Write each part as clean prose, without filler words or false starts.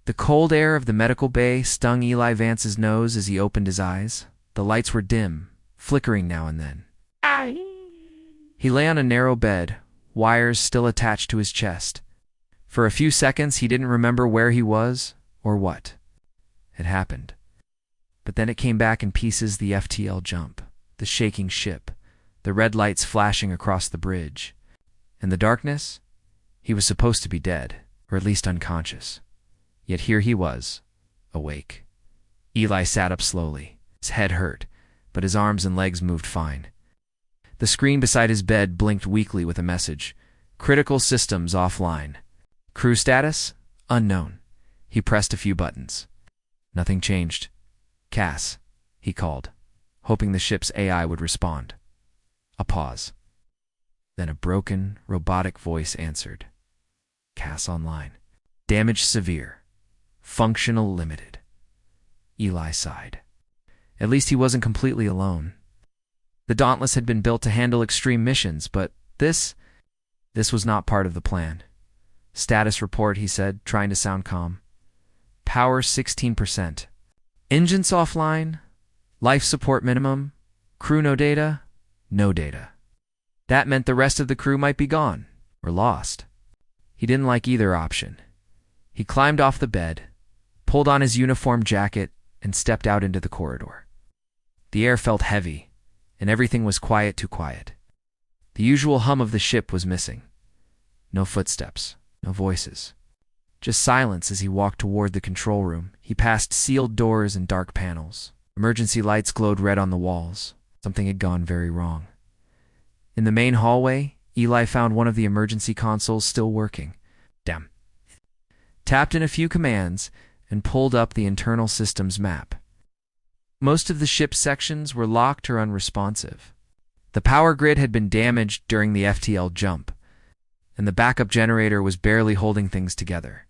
The cold air of the medical bay stung Eli Vance's nose as he opened his eyes. The lights were dim, flickering now and then. He lay on a narrow bed, wires still attached to his chest. For a few seconds he didn't remember where he was or what had happened. But then it came back in pieces: the FTL jump, the shaking ship, the red lights flashing across the bridge. In the darkness, he was supposed to be dead, or at least unconscious. Yet here he was, awake. Eli sat up slowly. His head hurt, but his arms and legs moved fine. The screen beside his bed blinked weakly with a message: "Critical systems offline. Crew status? Unknown." He pressed a few buttons. Nothing changed. "Cass," he called, hoping the ship's AI would respond. A pause. Then a broken, robotic voice answered. "Cass online. Damage severe. Functional limited." Eli sighed. At least he wasn't completely alone. The Dauntless had been built to handle extreme missions, but this was not part of the plan. "Status report," he said, trying to sound calm. "Power 16%. Engines offline. Life support minimum. Crew no data. No data." That meant the rest of the crew might be gone, or lost. He didn't like either option. He climbed off the bed, pulled on his uniform jacket, and stepped out into the corridor. The air felt heavy, and everything was quiet, too quiet. The usual hum of the ship was missing. No footsteps, no voices. Just silence as he walked toward the control room. He passed sealed doors and dark panels. Emergency lights glowed red on the walls. Something had gone very wrong. In the main hallway, Eli found one of the emergency consoles still working. Damn. Tapped in a few commands and pulled up the internal systems map. Most of the ship's sections were locked or unresponsive. The power grid had been damaged during the FTL jump, and the backup generator was barely holding things together.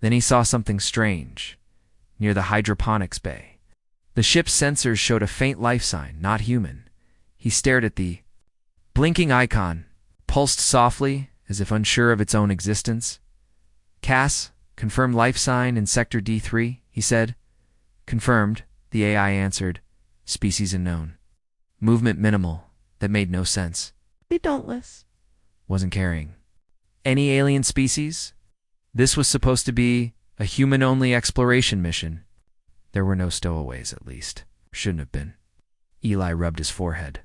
Then he saw something strange near the hydroponics bay. The ship's sensors showed a faint life sign, not human. He stared at the blinking icon, pulsed softly as if unsure of its own existence. "Cass, confirmed life sign in Sector D3, he said. "Confirmed," the AI answered. "Species unknown. Movement minimal." That made no sense. The Dauntless Wasn't carrying any alien species. This was supposed to be a human-only exploration mission. There were no stowaways, at least. Shouldn't have been. Eli rubbed his forehead.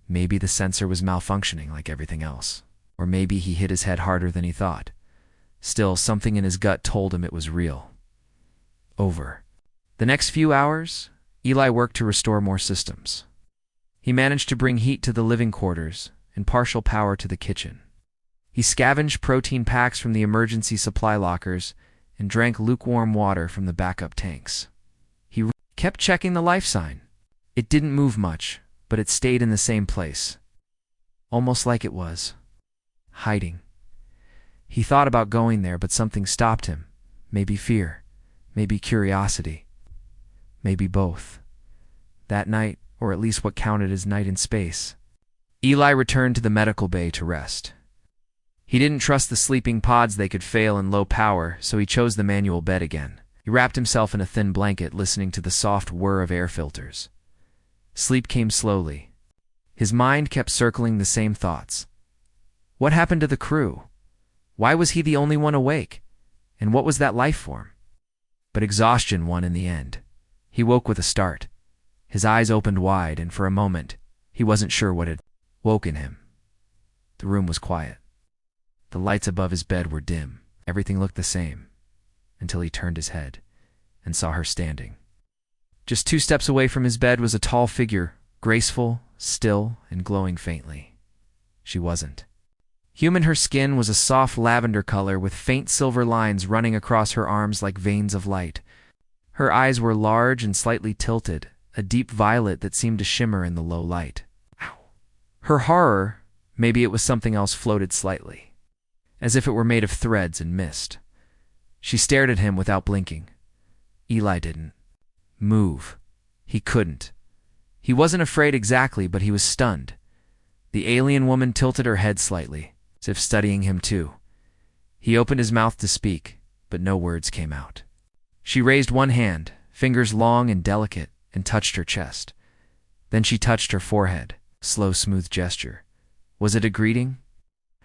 Maybe the sensor was malfunctioning like everything else. Or maybe he hit his head harder than he thought. Still, something in his gut told him it was real. Over. The next few hours, Eli worked to restore more systems. He managed to bring heat to the living quarters and partial power to the kitchen. He scavenged protein packs from the emergency supply lockers and drank lukewarm water from the backup tanks. He kept checking the life sign. It didn't move much, but it stayed in the same place. Almost like it was hiding. He thought about going there, but something stopped him. Maybe fear, maybe curiosity, maybe both. That night, or at least what counted as night in space, Eli returned to the medical bay to rest. He didn't trust the sleeping pods; they could fail in low power, so he chose the manual bed again. He wrapped himself in a thin blanket, listening to the soft whir of air filters. Sleep came slowly. His mind kept circling the same thoughts. What happened to the crew? Why was he the only one awake? And what was that life form? But exhaustion won in the end. He woke with a start. His eyes opened wide, and for a moment, he wasn't sure what had woken him. The room was quiet. The lights above his bed were dim. Everything looked the same, until he turned his head and saw her standing. Just 2 steps away from his bed was a tall figure, graceful, still, and glowing faintly. She wasn't human. Her skin was a soft lavender color with faint silver lines running across her arms like veins of light. Her eyes were large and slightly tilted, a deep violet that seemed to shimmer in the low light. Her horror, maybe it was something else, floated slightly, as if it were made of threads and mist. She stared at him without blinking. Eli didn't move. He couldn't. He wasn't afraid exactly, but he was stunned. The alien woman tilted her head slightly, as if studying him too. He opened his mouth to speak, but no words came out. She raised one hand, fingers long and delicate, and touched her chest. Then she touched her forehead, slow, smooth gesture. Was it a greeting?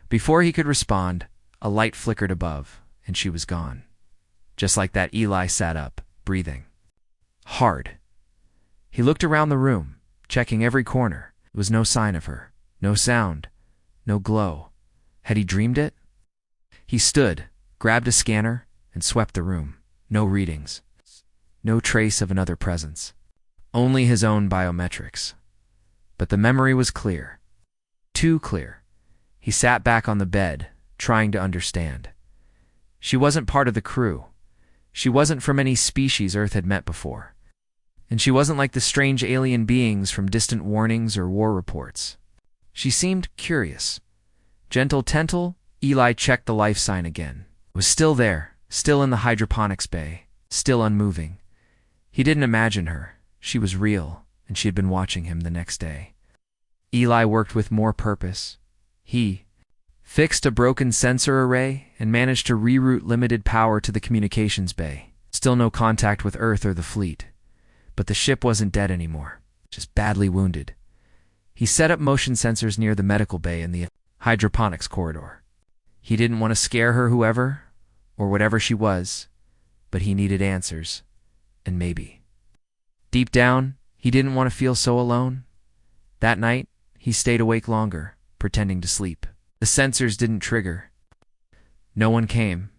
Before he could respond, a light flickered above, and she was gone. Just like that, Eli sat up, breathing hard. He looked around the room, checking every corner. There was no sign of her, no sound, no glow. Had he dreamed it? He stood, grabbed a scanner, and swept the room. No readings. No trace of another presence. Only his own biometrics. But the memory was clear. Too clear. He sat back on the bed, trying to understand. She wasn't part of the crew. She wasn't from any species Earth had met before. And she wasn't like the strange alien beings from distant warnings or war reports. She seemed curious. Gentle Tental, Eli checked the life sign again. It was still there, still in the hydroponics bay, still unmoving. He didn't imagine her. She was real, and she had been watching him the next day. Eli worked with more purpose. He fixed a broken sensor array and managed to reroute limited power to the communications bay. Still no contact with Earth or the fleet. But the ship wasn't dead anymore, just badly wounded. He set up motion sensors near the medical bay in the hydroponics corridor. He didn't want to scare her, whoever or whatever she was, but he needed answers, and maybe. Deep down, he didn't want to feel so alone. That night, he stayed awake longer, pretending to sleep. The sensors didn't trigger. No one came,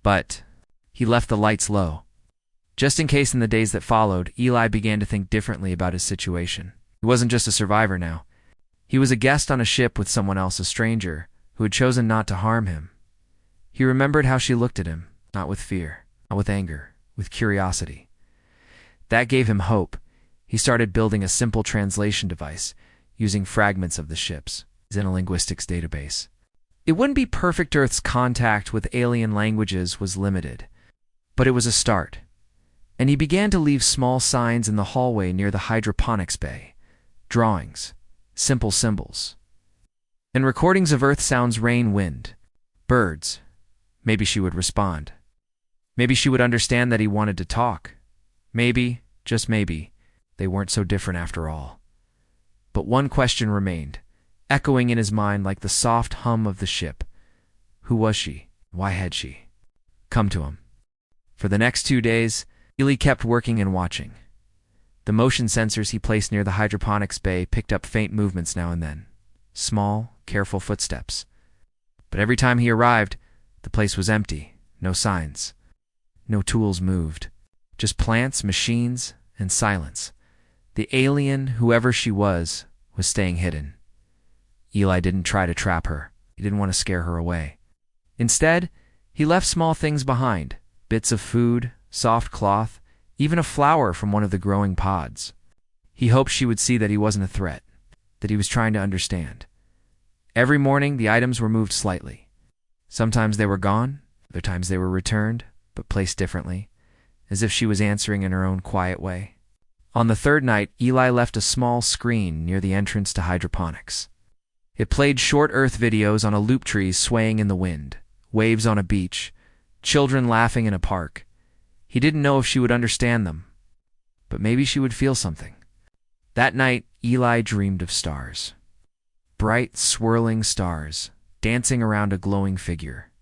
but he left the lights low. Just in case in the days that followed, Eli began to think differently about his situation. He wasn't just a survivor now. He was a guest on a ship with someone else, a stranger, who had chosen not to harm him. He remembered how she looked at him, not with fear, not with anger, with curiosity. That gave him hope. He started building a simple translation device, using fragments of the ship's xenolinguistics database. It wouldn't be perfect. Earth's contact with alien languages was limited, but it was a start. And he began to leave small signs in the hallway near the hydroponics bay. Drawings, simple symbols, and recordings of Earth sounds: rain, wind, birds. Maybe she would respond. Maybe she would understand that he wanted to talk. Maybe, just maybe, they weren't so different after all. But one question remained, echoing in his mind like the soft hum of the ship. Who was she? Why had she come to him? For the next 2 days, Eli kept working and watching. The motion sensors he placed near the hydroponics bay picked up faint movements now and then. Small, careful footsteps. But every time he arrived, the place was empty. No signs. No tools moved. Just plants, machines, and silence. The alien, whoever she was staying hidden. Eli didn't try to trap her. He didn't want to scare her away. Instead, he left small things behind. Bits of food, soft cloth, even a flower from one of the growing pods. He hoped she would see that he wasn't a threat, that he was trying to understand. Every morning, the items were moved slightly. Sometimes they were gone, other times they were returned, but placed differently, as if she was answering in her own quiet way. On the third night, Eli left a small screen near the entrance to hydroponics. It played short Earth videos on a loop tree swaying in the wind, waves on a beach, children laughing in a park. He didn't know if she would understand them, but maybe she would feel something. That night, Eli dreamed of stars. Bright, swirling stars, dancing around a glowing figure.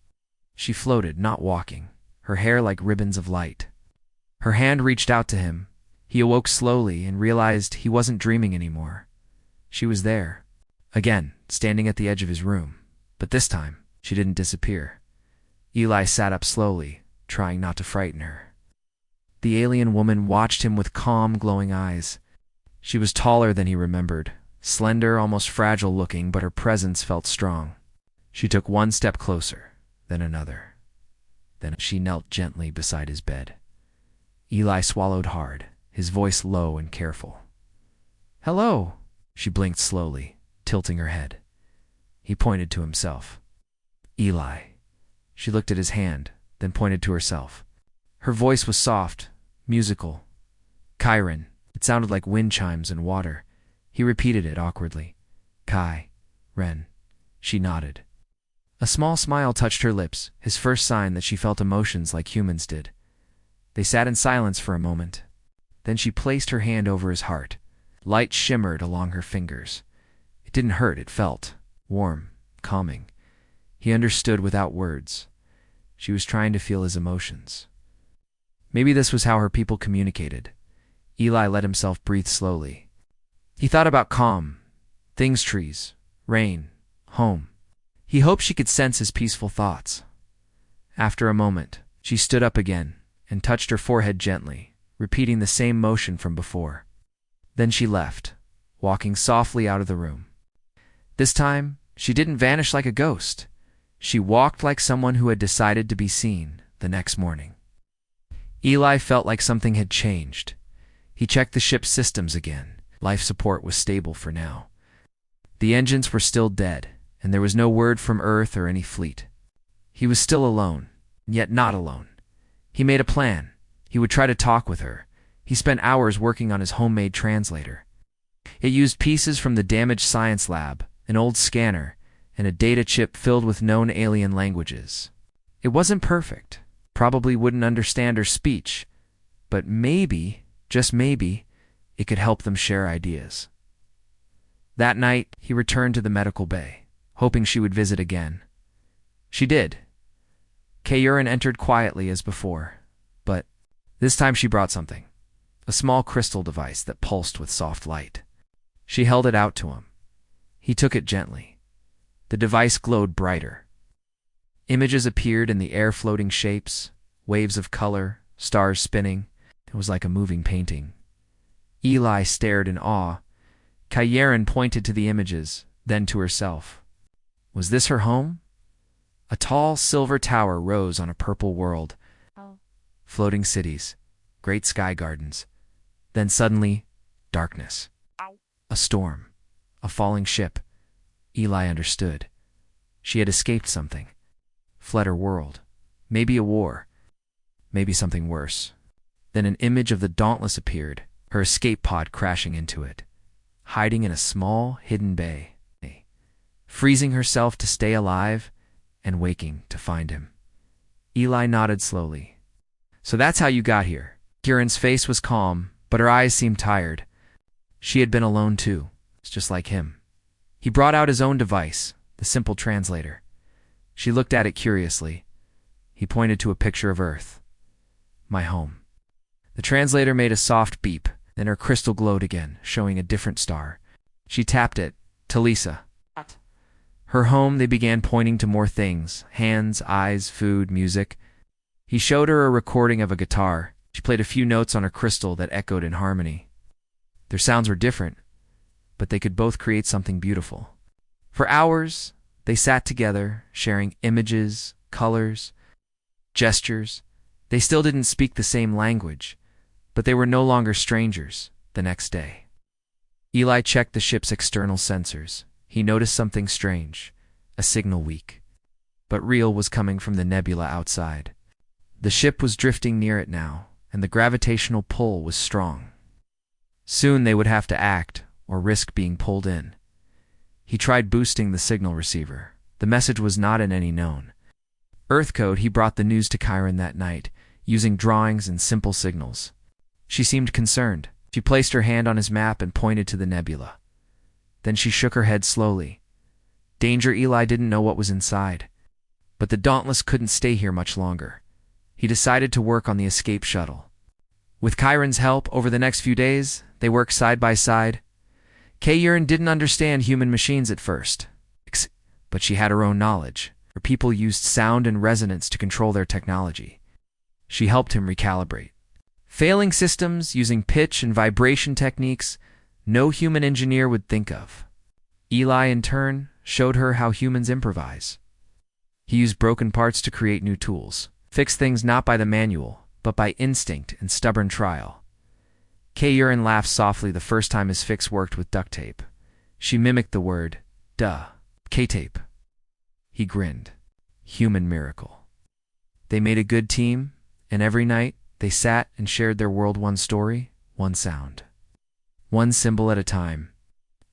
She floated, not walking, her hair like ribbons of light. Her hand reached out to him. He awoke slowly and realized he wasn't dreaming anymore. She was there, again, standing at the edge of his room. But this time, she didn't disappear. Eli sat up slowly, trying not to frighten her. The alien woman watched him with calm, glowing eyes. She was taller than he remembered, slender, almost fragile looking, but her presence felt strong. She took one step closer, then another. Then she knelt gently beside his bed. Eli swallowed hard, his voice low and careful. "Hello," she blinked slowly, tilting her head. He pointed to himself. "Eli." She looked at his hand, then pointed to herself. Her voice was soft, musical. "Chiron." It sounded like wind chimes and water. He repeated it awkwardly. "Kai, Ren." She nodded. A small smile touched her lips, his first sign that she felt emotions like humans did. They sat in silence for a moment. Then she placed her hand over his heart. Light shimmered along her fingers. It didn't hurt, it felt warm, calming. He understood without words. She was trying to feel his emotions. Maybe this was how her people communicated. Eli let himself breathe slowly. He thought about calm, things, trees, rain, home. He hoped she could sense his peaceful thoughts. After a moment, she stood up again and touched her forehead gently, repeating the same motion from before. Then she left, walking softly out of the room. This time, she didn't vanish like a ghost. She walked like someone who had decided to be seen the next morning. Eli felt like something had changed. He checked the ship's systems again. Life support was stable for now. The engines were still dead, and there was no word from Earth or any fleet. He was still alone, yet not alone. He made a plan. He would try to talk with her. He spent hours working on his homemade translator. It used pieces from the damaged science lab, an old scanner, and a data chip filled with known alien languages. It wasn't perfect, probably wouldn't understand her speech, but maybe, just maybe, it could help them share ideas. That night, he returned to the medical bay, hoping she would visit again. She did. Kayurin entered quietly as before, but this time she brought something, a small crystal device that pulsed with soft light. She held it out to him. He took it gently. The device glowed brighter. Images appeared in the air, floating shapes, waves of color, stars spinning. It was like a moving painting. Eli stared in awe. Kayurin pointed to the images, then to herself. Was this her home? A tall silver tower rose on a purple world. Floating cities, great sky gardens. Then suddenly, darkness. A storm. A falling ship. Eli understood. She had escaped something. Fled her world. Maybe a war. Maybe something worse. Then an image of the Dauntless appeared, her escape pod crashing into it, hiding in a small, hidden bay, freezing herself to stay alive and waking to find him. Eli nodded slowly. So that's how you got here. Kieran's face was calm, but her eyes seemed tired. She had been alone too, just like him. He brought out his own device, the simple translator. She looked at it curiously. He pointed to a picture of Earth. My home. The translator made a soft beep, then her crystal glowed again, showing a different star. She tapped it. Talisa. Her home. They began pointing to more things, hands, eyes, food, music. He showed her a recording of a guitar. She played a few notes on her crystal that echoed in harmony. Their sounds were different, but they could both create something beautiful. For hours, they sat together, sharing images, colors, gestures. They still didn't speak the same language, but they were no longer strangers. The next day, Eli checked the ship's external sensors. He noticed something strange, a signal weak, but real, was coming from the nebula outside. The ship was drifting near it now, and the gravitational pull was strong. Soon they would have to act, or risk being pulled in. He tried boosting the signal receiver. The message was not in any known Earth code. He brought the news to Chiron that night, using drawings and simple signals. She seemed concerned. She placed her hand on his map and pointed to the nebula. Then she shook her head slowly. Danger. Eli didn't know what was inside. But the Dauntless couldn't stay here much longer. He decided to work on the escape shuttle. With Chiron's help, over the next few days, they worked side by side. Kayurin didn't understand human machines at first, but she had her own knowledge. Her people used sound and resonance to control their technology. She helped him recalibrate. Failing systems using pitch and vibration techniques no human engineer would think of. Eli, in turn, showed her how humans improvise. He used broken parts to create new tools, fix things not by the manual, but by instinct and stubborn trial. Kayurin laughed softly the first time his fix worked with duct tape. She mimicked the word, duh, K-tape. He grinned. Human miracle. They made a good team, and every night they sat and shared their world, one story, one sound, one symbol at a time.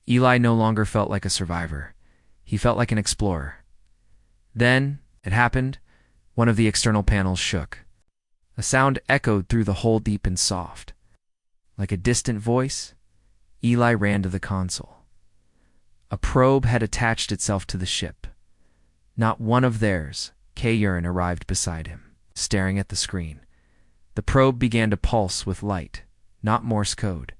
Eli no longer felt like a survivor. He felt like an explorer. Then, it happened, one of the external panels shook. A sound echoed through the hole deep and soft. Like a distant voice, Eli ran to the console. A probe had attached itself to the ship. Not one of theirs. K-Urin arrived beside him, staring at the screen. The probe began to pulse with light, not Morse code,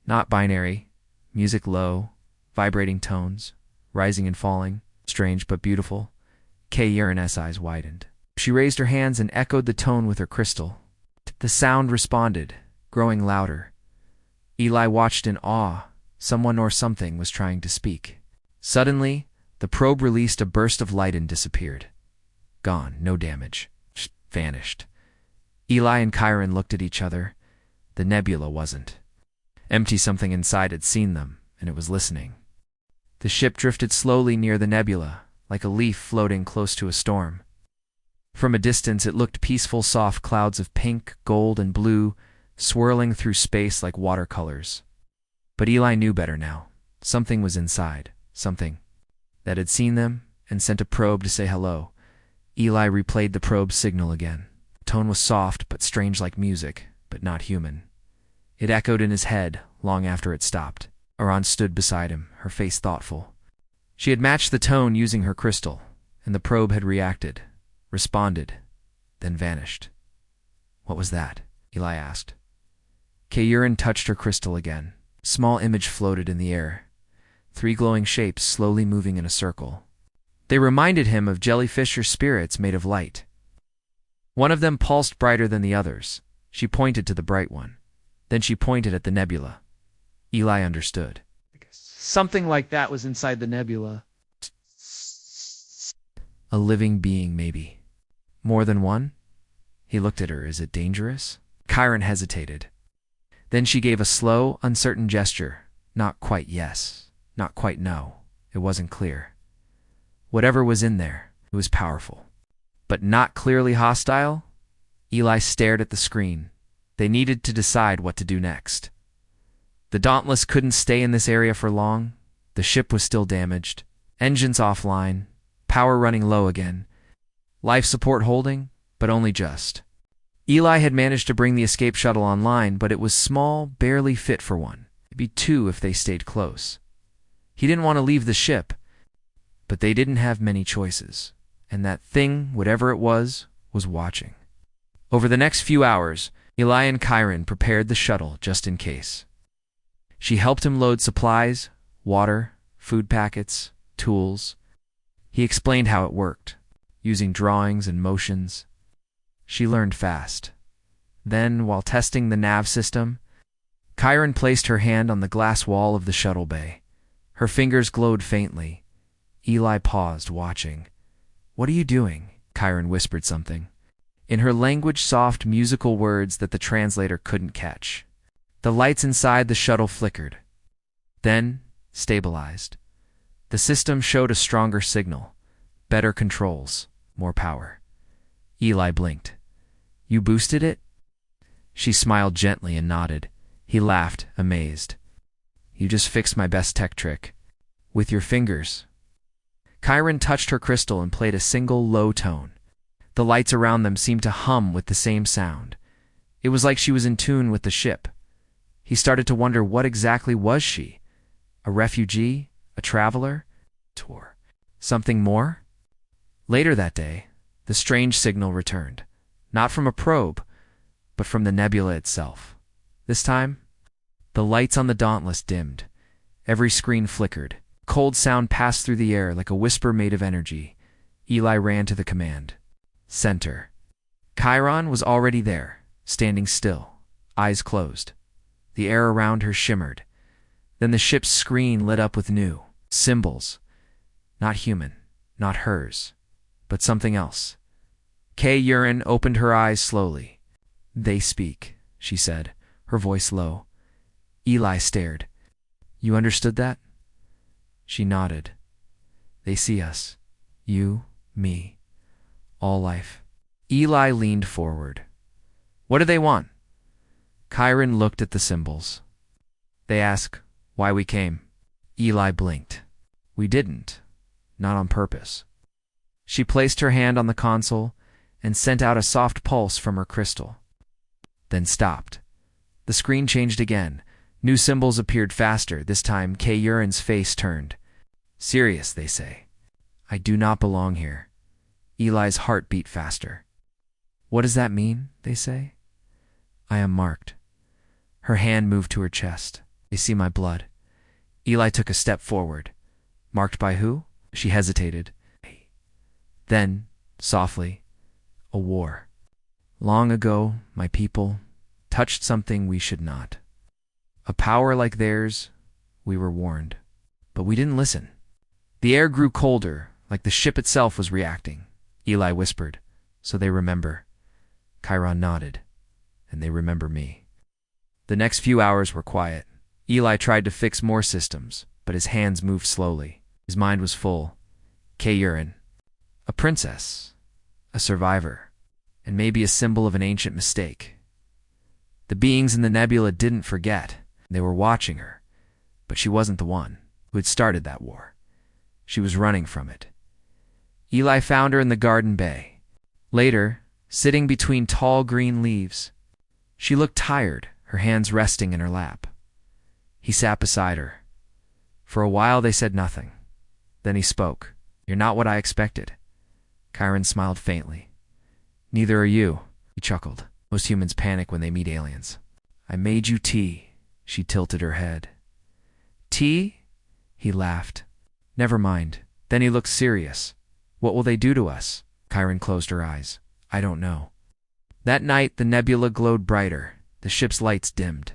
not binary, music low, vibrating tones, rising and falling, strange but beautiful. K-Urin's eyes widened. She raised her hands and echoed the tone with her crystal. The sound responded, growing louder. Eli watched in awe. Someone or something was trying to speak. Suddenly, the probe released a burst of light and disappeared. Gone, no damage. Vanished. Eli and Chiron looked at each other. The nebula wasn't. Empty. Something inside had seen them, and it was listening. The ship drifted slowly near the nebula, like a leaf floating close to a storm. From a distance it looked peaceful, soft clouds of pink, gold, and blue, swirling through space like watercolors. But Eli knew better now. Something was inside. Something that had seen them and sent a probe to say hello. Eli replayed the probe's signal again. The tone was soft but strange, like music, but not human. It echoed in his head long after it stopped. Aran stood beside him, her face thoughtful. She had matched the tone using her crystal, and the probe had reacted, responded, then vanished. What was that? Eli asked. K-Urin touched her crystal again. A small image floated in the air. 3 glowing shapes slowly moving in a circle. They reminded him of jellyfish or spirits made of light. One of them pulsed brighter than the others. She pointed to the bright one. Then she pointed at the nebula. Eli understood. Something like that was inside the nebula. A living being, maybe. More than one? He looked at her. Is it dangerous? Chiron hesitated. Then she gave a slow, uncertain gesture. Not quite yes. Not quite no. It wasn't clear. Whatever was in there, it was powerful. But not clearly hostile? Eli stared at the screen. They needed to decide what to do next. The Dauntless couldn't stay in this area for long. The ship was still damaged. Engines offline. Power running low again. Life support holding, but only just. Eli had managed to bring the escape shuttle online, but it was small, barely fit for one. Maybe 2 if they stayed close. He didn't want to leave the ship, but they didn't have many choices. And that thing, whatever it was watching. Over the next few hours, Eli and Chiron prepared the shuttle just in case. She helped him load supplies, water, food packets, tools. He explained how it worked, using drawings and motions. She learned fast. Then, while testing the nav system, Chiron placed her hand on the glass wall of the shuttle bay. Her fingers glowed faintly. Eli paused, watching. What are you doing? Chiron whispered something. In her language, soft, musical words that the translator couldn't catch. The lights inside the shuttle flickered. Then, stabilized. The system showed a stronger signal. Better controls. More power. Eli blinked. You boosted it? She smiled gently and nodded. He laughed, amazed. You just fixed my best tech trick. With your fingers. Chiron touched her crystal and played a single low tone. The lights around them seemed to hum with the same sound. It was like she was in tune with the ship. He started to wonder, what exactly was she? A refugee? A traveler? Tour. Something more? Later that day, the strange signal returned. Not from a probe, but from the nebula itself. This time, the lights on the Dauntless dimmed. Every screen flickered. Cold sound passed through the air like a whisper made of energy. Eli ran to the command center. Chiron was already there, standing still, eyes closed. The air around her shimmered. Then the ship's screen lit up with new symbols. Not human, not hers, but something else. K-Urin opened her eyes slowly. They speak, she said, her voice low. Eli stared. You understood that? She nodded. They see us. You, me, all life. Eli leaned forward. What do they want? Chiron looked at the symbols. They ask why we came. Eli blinked. We didn't. Not on purpose. She placed her hand on the console and sent out a soft pulse from her crystal. Then stopped. The screen changed again. New symbols appeared faster. This time, Kayurin's face turned. Serious, they say. I do not belong here. Eli's heart beat faster. What does that mean, they say? I am marked. Her hand moved to her chest. They see my blood. Eli took a step forward. Marked by who? She hesitated. Then, softly, a war. Long ago, my people touched something we should not. A power like theirs, we were warned. But we didn't listen. The air grew colder, like the ship itself was reacting. Eli whispered, so they remember. Chiron nodded, and they remember me. The next few hours were quiet. Eli tried to fix more systems, but his hands moved slowly. His mind was full. Kayurin, a princess, a survivor, and maybe a symbol of an ancient mistake. The beings in the nebula didn't forget. They were watching her, but she wasn't the one who had started that war. She was running from it. Eli found her in the garden bay. Later, sitting between tall green leaves, she looked tired, her hands resting in her lap. He sat beside her. For a while they said nothing. Then he spoke. You're not what I expected. Chiron smiled faintly. Neither are you, he chuckled. Most humans panic when they meet aliens. I made you tea. She tilted her head. Tea? He laughed. Never mind. Then he looked serious. What will they do to us? Chiron closed her eyes. I don't know. That night the nebula glowed brighter. The ship's lights dimmed.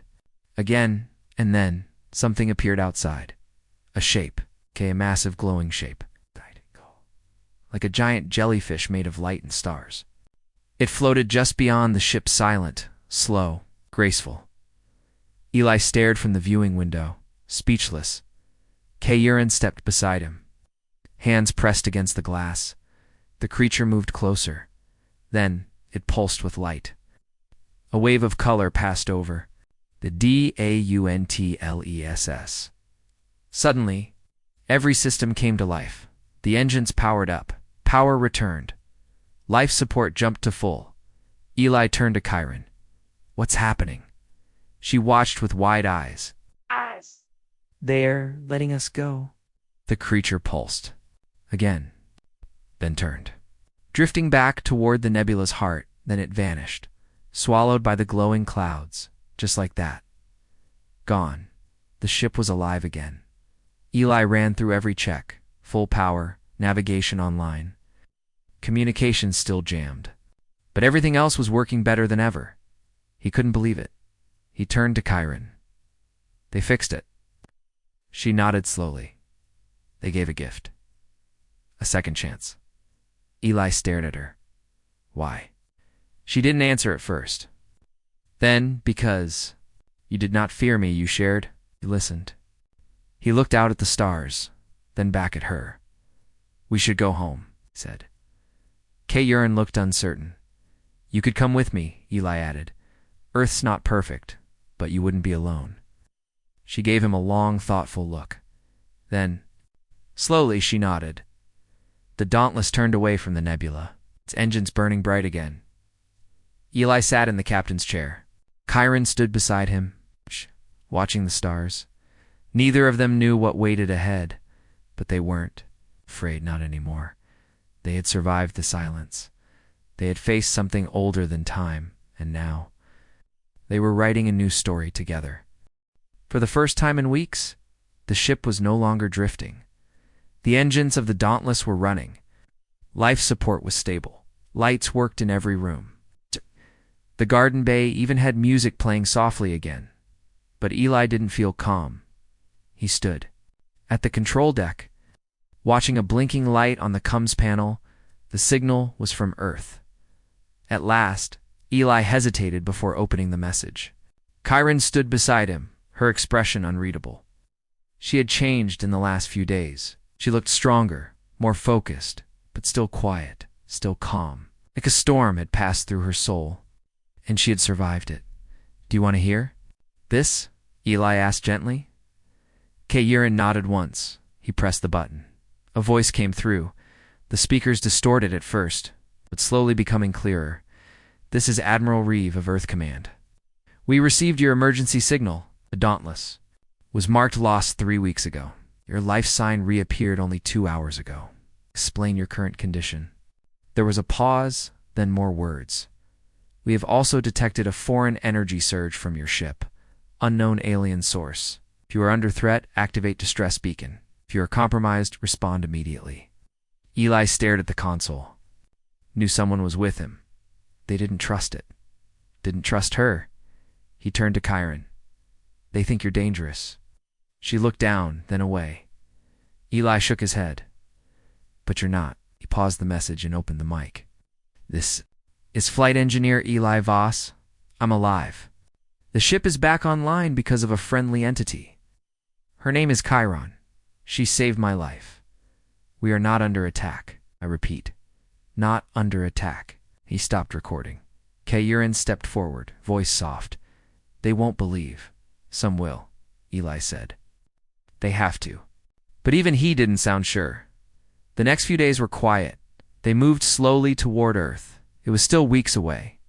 Again, and then, something appeared outside. A shape. A massive glowing shape. Like a giant jellyfish made of light and stars. It floated just beyond the ship, silent, slow, graceful. Eli stared from the viewing window, speechless. Kayurin stepped beside him. Hands pressed against the glass. The creature moved closer. Then it pulsed with light. A wave of color passed over. The DAUNTLESS. Suddenly, every system came to life. The engines powered up. Power returned. Life support jumped to full. Eli turned to Chiron. What's happening? She watched with wide eyes. They're letting us go. The creature pulsed. Again. Then turned. Drifting back toward the nebula's heart, then it vanished. Swallowed by the glowing clouds. Just like that. Gone. The ship was alive again. Eli ran through every check. Full power. Navigation online. Communications still jammed. But everything else was working better than ever. He couldn't believe it. He turned to Chiron. They fixed it. She nodded slowly. They gave a gift. A second chance. Eli stared at her. Why? She didn't answer at first. Then, because you did not fear me, you shared. He listened. He looked out at the stars, then back at her. We should go home, he said. Kayurin looked uncertain. You could come with me, Eli added. Earth's not perfect, but you wouldn't be alone. She gave him a long, thoughtful look. Then, slowly, she nodded. The Dauntless turned away from the nebula, its engines burning bright again. Eli sat in the captain's chair. Chiron stood beside him, watching the stars. Neither of them knew what waited ahead, but they weren't afraid, not anymore. They had survived the silence. They had faced something older than time, and now they were writing a new story together. For the first time in weeks, the ship was no longer drifting. The engines of the Dauntless were running. Life support was stable. Lights worked in every room. The garden bay even had music playing softly again. But Eli didn't feel calm. He stood at the control deck, watching a blinking light on the comms panel. The signal was from Earth. At last, Eli hesitated before opening the message. Chiron stood beside him, her expression unreadable. She had changed in the last few days. She looked stronger, more focused, but still quiet, still calm. Like a storm had passed through her soul, and she had survived it. Do you want to hear this? Eli asked gently. Kayurin nodded once. He pressed the button. A voice came through. The speakers distorted at first, but slowly becoming clearer. "This is Admiral Reeve of Earth Command. We received your emergency signal. The Dauntless was marked lost 3 weeks ago. Your life sign reappeared only 2 hours ago. Explain your current condition." There was a pause, then more words. "We have also detected a foreign energy surge from your ship. Unknown alien source. If you are under threat, activate distress beacon. If you are compromised, respond immediately." Eli stared at the console. Knew someone was with him. They didn't trust it. Didn't trust her. He turned to Kyron. "They think you're dangerous." She looked down, then away. Eli shook his head. "But you're not." He paused the message and opened the mic. "This is Flight Engineer Eli Voss. I'm alive. The ship is back online because of a friendly entity. Her name is Chiron. She saved my life. We are not under attack. I repeat, not under attack." He stopped recording. Kyron stepped forward, voice soft. "They won't believe." "Some will," Eli said. "They have to." But even he didn't sound sure. The next few days were quiet. They moved slowly toward Earth. It was still weeks away.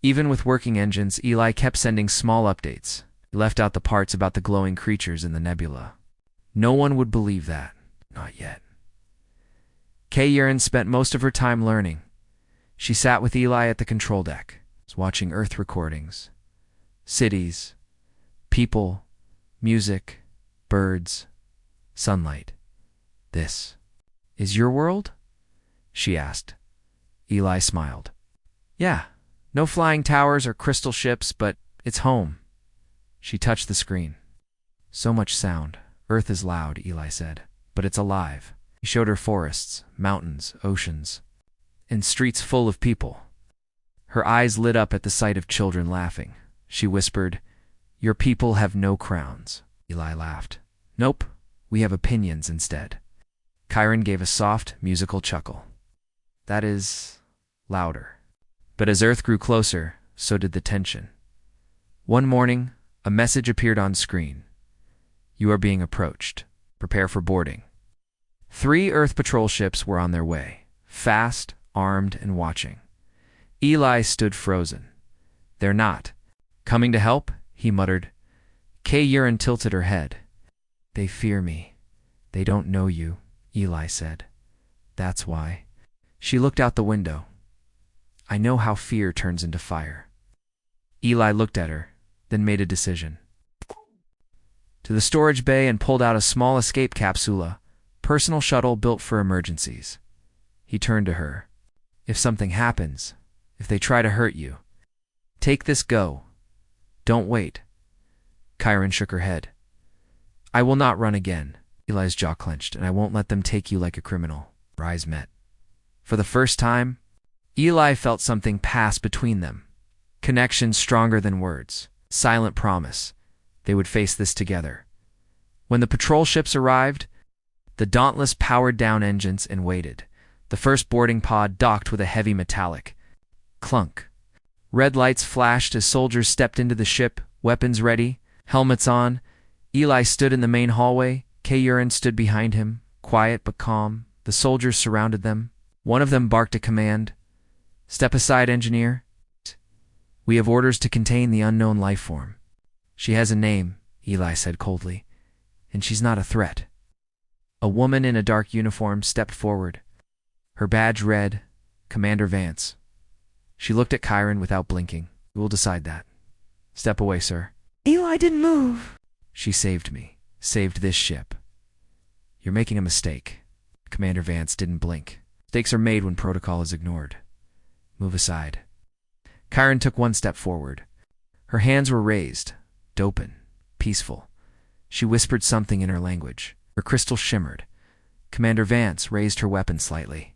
Even with working engines, Eli kept sending small updates. He left out the parts about the glowing creatures in the nebula. No one would believe that. Not yet. Kyron spent most of her time learning. She sat with Eli at the control deck, watching Earth recordings. Cities, people, music, birds, sunlight. "This is your world?" she asked. Eli smiled. "Yeah, no flying towers or crystal ships, but it's home." She touched the screen. "So much sound. Earth is loud," Eli said, "but it's alive." He showed her forests, mountains, oceans, and streets full of people. Her eyes lit up at the sight of children laughing. She whispered, "Your people have no crowns." Eli laughed. "Nope, we have opinions instead." Kyron gave a soft, musical chuckle. "That is louder." But as Earth grew closer, so did the tension. One morning, a message appeared on screen. "You are being approached. Prepare for boarding." 3 Earth patrol ships were on their way, fast, armed, and watching. Eli stood frozen. "They're not coming to help?" he muttered. Kyron tilted her head. "They fear me. They don't know you," Eli said. "That's why." She looked out the window. "I know how fear turns into fire." Eli looked at her, then made a decision. To the storage bay and pulled out a small escape capsule, personal shuttle built for emergencies. He turned to her. "If something happens, if they try to hurt you, take this, go. Don't wait." Kyron shook her head. "I will not run again." Eli's jaw clenched. "And I won't let them take you like a criminal." Our eyes met. For the first time, Eli felt something pass between them. Connection stronger than words. Silent promise. They would face this together. When the patrol ships arrived, the Dauntless powered down engines and waited. The first boarding pod docked with a heavy metallic clunk. Red lights flashed as soldiers stepped into the ship, weapons ready, helmets on. Eli stood in the main hallway. Kyron stood behind him, quiet but calm. The soldiers surrounded them. One of them barked a command. "Step aside, engineer. We have orders to contain the unknown life form." "She has a name," Eli said coldly, "and she's not a threat." A woman in a dark uniform stepped forward. Her badge read, "Commander Vance." She looked at Kyron without blinking. "We will decide that." "Step away, sir." Eli didn't move. "She saved me. Saved this ship." "You're making a mistake." Commander Vance didn't blink. "Mistakes are made when protocol is ignored. Move aside." Kyron took one step forward. Her hands were raised, open, peaceful. She whispered something in her language. Her crystal shimmered. Commander Vance raised her weapon slightly.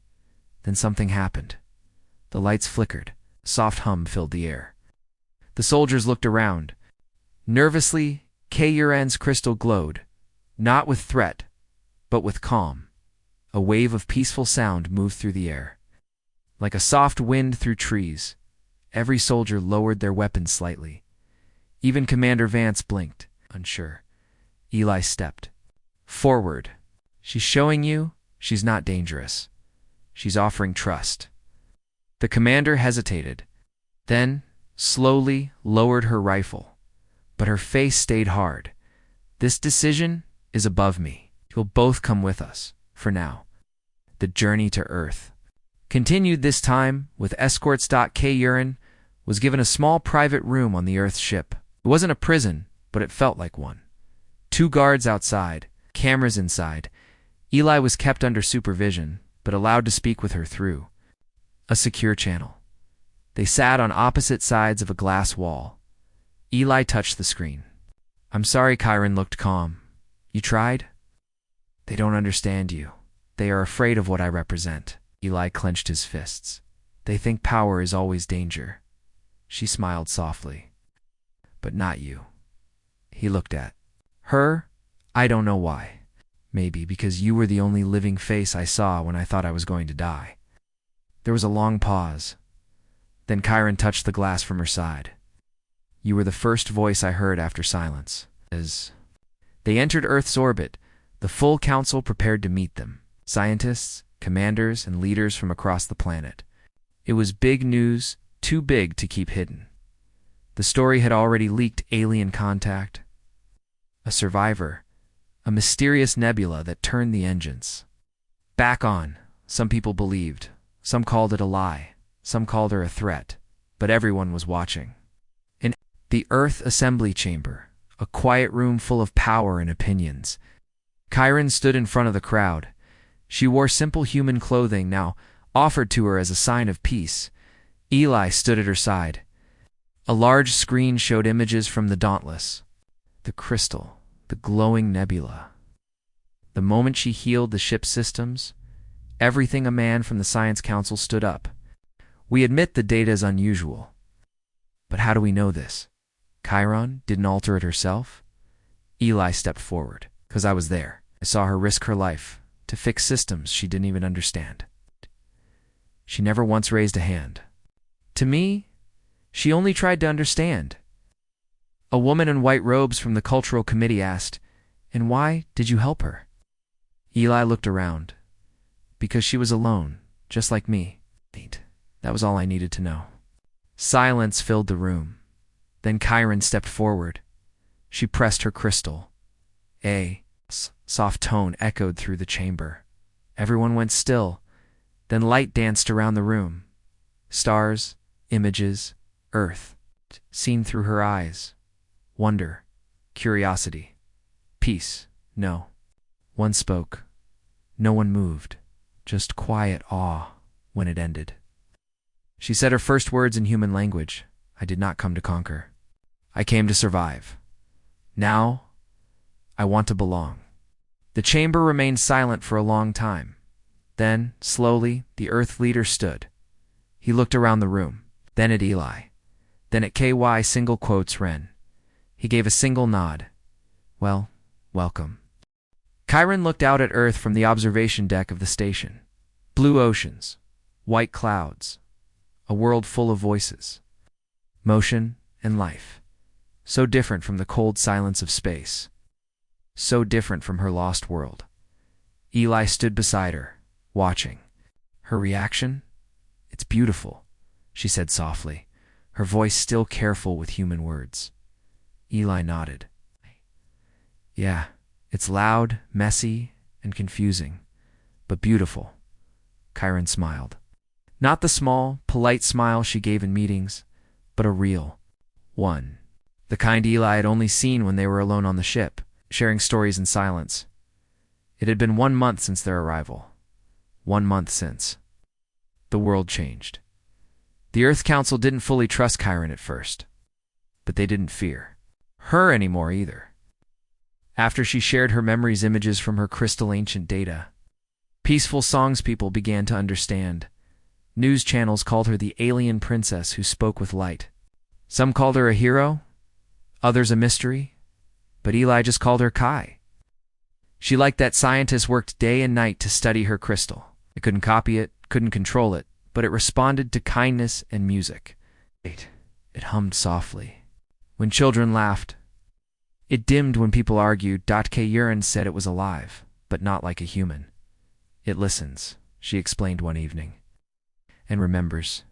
Then something happened. The lights flickered. A soft hum filled the air. The soldiers looked around. Nervously, Kyron's crystal glowed, not with threat, but with calm. A wave of peaceful sound moved through the air. Like a soft wind through trees, every soldier lowered their weapons slightly. Even Commander Vance blinked, unsure. Eli stepped forward. "She's showing you she's not dangerous." She's offering trust. The commander hesitated, then slowly lowered her rifle, but her face stayed hard. This decision is above me. You'll both come with us, for now. The journey to Earth continued, this time with escorts. K. was given a small private room on the Earth ship. It wasn't a prison, but it felt like one. 2 guards outside, cameras inside. Eli was kept under supervision, but allowed to speak with her through a secure channel. They sat on opposite sides of a glass wall. Eli touched the screen. "I'm sorry," Chiron looked calm. "You tried?" "They don't understand you. They are afraid of what I represent." Eli clenched his fists. "They think power is always danger." She smiled softly. "But not you." He looked at her. "I don't know why. Maybe because you were the only living face I saw when I thought I was going to die." There was a long pause. Then Chiron touched the glass from her side. "You were the first voice I heard after silence." As they entered Earth's orbit, the full council prepared to meet them. Scientists, commanders, and leaders from across the planet. It was big news, too big to keep hidden. The story had already leaked: alien contact, a survivor, a mysterious nebula that turned the engines back on. Some people believed, some called it a lie, some called her a threat, but everyone was watching. In the Earth Assembly Chamber, a quiet room full of power and opinions, Chiron stood in front of the crowd. She wore simple human clothing, now offered to her as a sign of peace. Eli stood at her side. A large screen showed images from the Dauntless, the crystal, the glowing nebula. The moment she healed the ship's systems, everything. A man from the Science Council stood up. "We admit the data is unusual. But how do we know this? Chiron didn't alter it herself?" Eli stepped forward. "'Cause I was there. I saw her risk her life to fix systems she didn't even understand. She never once raised a hand. To me, she only tried to understand." A woman in white robes from the Cultural Committee asked, "And why did you help her?" Eli looked around. "Because she was alone, just like me." That was all I needed to know. Silence filled the room. Then Chiron stepped forward. She pressed her crystal. A soft tone echoed through the chamber. Everyone went still. Then light danced around the room. Stars, images, Earth, seen through her eyes. Wonder, curiosity, peace. No. One spoke. No one moved. Just quiet awe when it ended. She said her first words in human language. "I did not come to conquer. I came to survive. Now, I want to belong." The chamber remained silent for a long time. Then, slowly, the Earth leader stood. He looked around the room, then at Eli, then at KY single quotes Ren. He gave a single nod. "Well, welcome." Chiron looked out at Earth from the observation deck of the station. Blue oceans, white clouds, a world full of voices, motion and life. So different from the cold silence of space. So different from her lost world. Eli stood beside her, watching. Her reaction? "It's beautiful," she said softly, her voice still careful with human words. Eli nodded. "Yeah, it's loud, messy, and confusing, but beautiful." Chiron smiled. Not the small, polite smile she gave in meetings, but a real one. The kind Eli had only seen when they were alone on the ship, sharing stories in silence. It had been 1 month since their arrival. 1 month since the world changed. The Earth Council didn't fully trust Chiron at first, but they didn't fear her anymore either. After she shared her memories, images from her crystal ancient data, peaceful songs people began to understand. News channels called her the alien princess who spoke with light. Some called her a hero, others a mystery, but Eli just called her Kai. She liked that scientists worked day and night to study her crystal. They couldn't copy it, couldn't control it, but it responded to kindness and music. It hummed softly when children laughed. It dimmed when people argued. K. Urine said it was alive, but not like a human. It listens. she explained one evening. And remembers.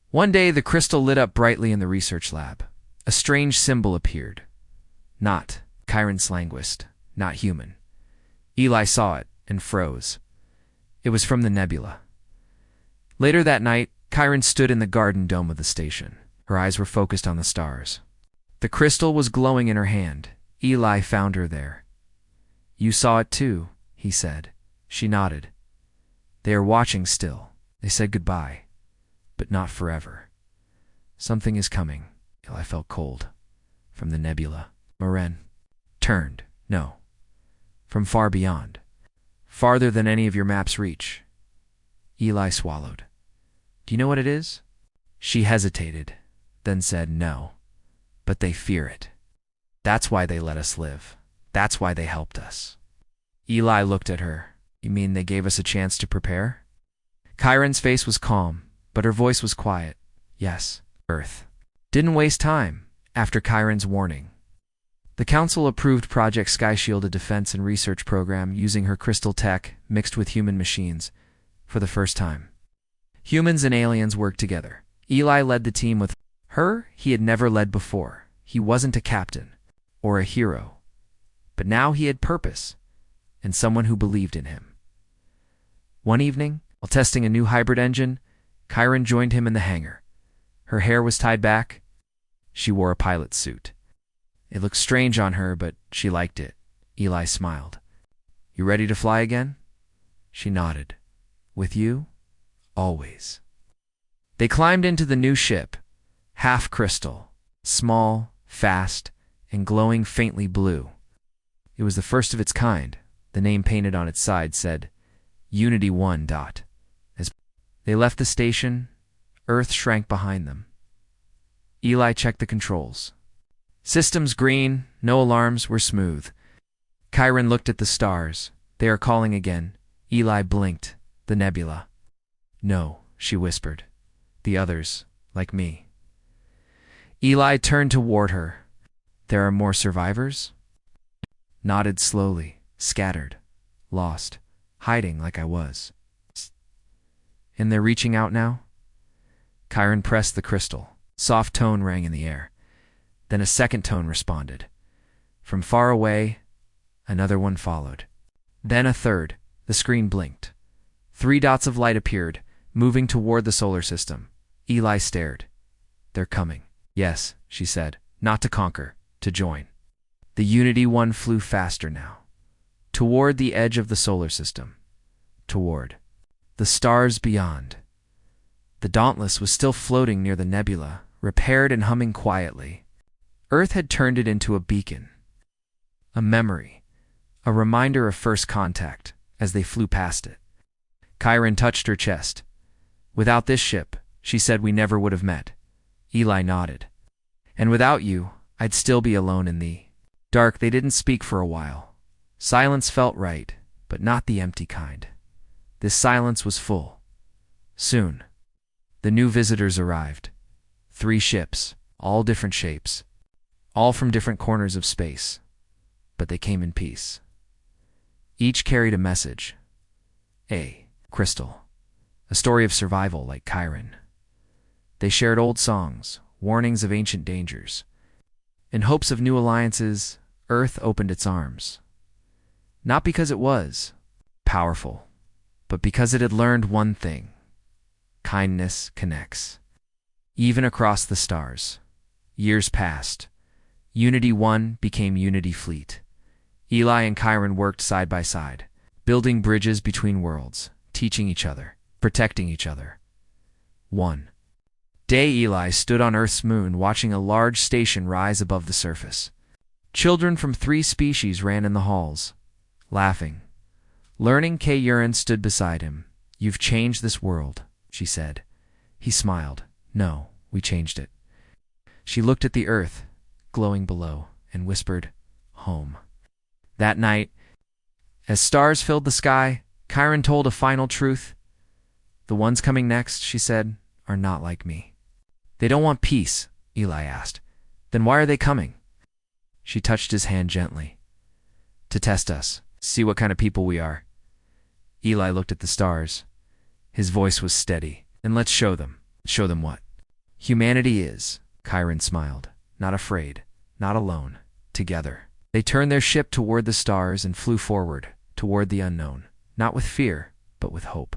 One day the crystal lit up brightly in the research lab. A strange symbol appeared. Not, Chiron's languished, not human. Eli saw it and froze. It was from the nebula. Later that night, Chiron stood in the garden dome of the station. Her eyes were focused on the stars. The crystal was glowing in her hand. Eli found her there. You saw it too, he said. She nodded. They are watching still. They said goodbye. But not forever. Something is coming. Eli felt cold. From the nebula. Maren turned. No. From far beyond. Farther than any of your maps reach. Eli swallowed. Do you know what it is? She hesitated, then said no. But they fear it. That's why they let us live. That's why they helped us. Eli looked at her. You mean they gave us a chance to prepare? Chiron's face was calm, but her voice was quiet. Yes, Earth. Didn't waste time, after Chiron's warning. The Council approved Project Sky Shield, a defense and research program using her crystal tech mixed with human machines, for the first time. Humans and aliens worked together. Eli led the team with her he had never led before. He wasn't a captain, or a hero. But now he had purpose, and someone who believed in him. One evening, while testing a new hybrid engine, Chiron joined him in the hangar. Her hair was tied back. She wore a pilot's suit. It looked strange on her, but she liked it. Eli smiled. You ready to fly again? She nodded. With you? Always. They climbed into the new ship, half crystal, small, fast, and glowing faintly blue. It was the first of its kind. The name painted on its side said, Unity 1. As they left the station, Earth shrank behind them. Eli checked the controls. Systems green, no alarms, were smooth. Chiron looked at the stars. They are calling again. Eli blinked. The nebula. No, she whispered. The others, like me. Eli turned toward her. There are more survivors? Nodded slowly, scattered, lost, hiding like I was. And they're reaching out now? Chiron pressed the crystal. Soft tone rang in the air. Then a second tone responded. From far away, another one followed. Then a third. The screen blinked. 3 dots of light appeared, moving toward the solar system. Eli stared. They're coming. Yes, she said. Not to conquer, to join. The Unity 1 flew faster now. Toward the edge of the solar system. Toward the stars beyond. The Dauntless was still floating near the nebula, repaired and humming quietly. Earth had turned it into a beacon. A memory. A reminder of first contact, as they flew past it. Chiron touched her chest. Without this ship, she said, we never would have met. Eli nodded. And without you, I'd still be alone in the dark. They didn't speak for a while. Silence felt right, but not the empty kind. This silence was full. Soon, the new visitors arrived. 3 ships, all different shapes, all from different corners of space, but they came in peace. Each carried a message. A crystal, a story of survival like Chiron. They shared old songs, warnings of ancient dangers. In hopes of new alliances, Earth opened its arms. Not because it was powerful, but because it had learned one thing. Kindness connects. Even across the stars. Years passed. Unity 1 became Unity Fleet. Eli and Chiron worked side by side, building bridges between worlds, teaching each other, protecting each other. One day Eli stood on Earth's moon watching a large station rise above the surface. Children from 3 species ran in the halls, laughing. Learning K. Urin stood beside him. You've changed this world, she said. He smiled. No, we changed it. She looked at the Earth, glowing below, and whispered, home. That night, as stars filled the sky, Chiron told a final truth. The ones coming next, she said, are not like me. They don't want peace, Eli asked. Then why are they coming? She touched his hand gently. To test us, see what kind of people we are. Eli looked at the stars. His voice was steady. "And let's show them." "Show them what?" "Humanity is." Chiron smiled. "Not afraid. Not alone. Together." They turned their ship toward the stars and flew forward, toward the unknown. Not with fear, but with hope.